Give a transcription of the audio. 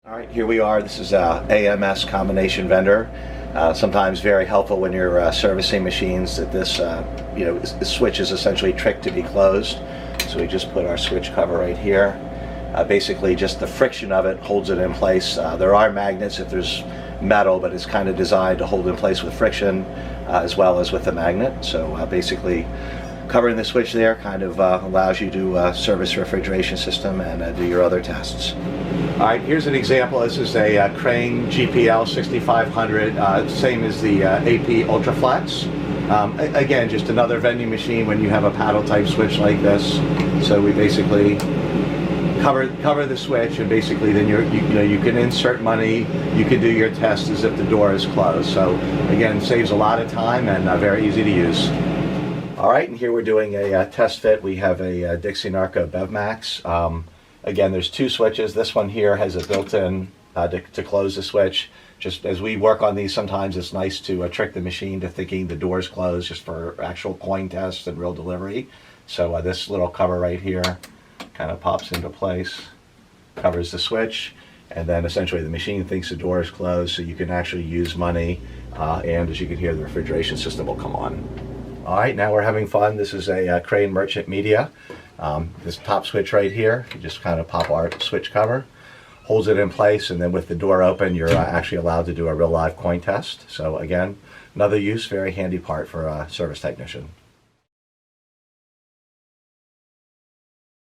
All right, here we are. This is a AMS combination vendor. Sometimes very helpful when you're servicing machines that this, the switch is essentially tricked to be closed. So we just put our switch cover right here. Basically, just the friction of it holds it in place. There are magnets if there's metal, but it's kind of designed to hold in place with friction as well as with the magnet. So basically, covering the switch there kind of allows you to service the refrigeration system and do your other tests. All right, here's an example. This is a Crane GPL 6500, same as the AP Ultraflex. Again, just another vending machine when you have a paddle type switch like this. So we basically cover the switch, and basically then you can insert money, you can do your test as if the door is closed. So again, saves a lot of time and very easy to use. All right, and here we're doing a test fit. We have a Dixie Narco BevMax. Again, there's two switches. This one here has a built-in to close the switch. Just as we work on these, sometimes it's nice to trick the machine to thinking the door's closed just for actual coin tests and real delivery. So this little cover right here kind of pops into place, covers the switch, and then essentially the machine thinks the door is closed, so you can actually use money, and as you can hear, the refrigeration system will come on. All right, now we're having fun. This is a Crane Merchant Media. This top switch right here, you just kind of pop our switch cover, holds it in place, and then with the door open, you're actually allowed to do a real live coin test. So again, another use, very handy part for a service technician.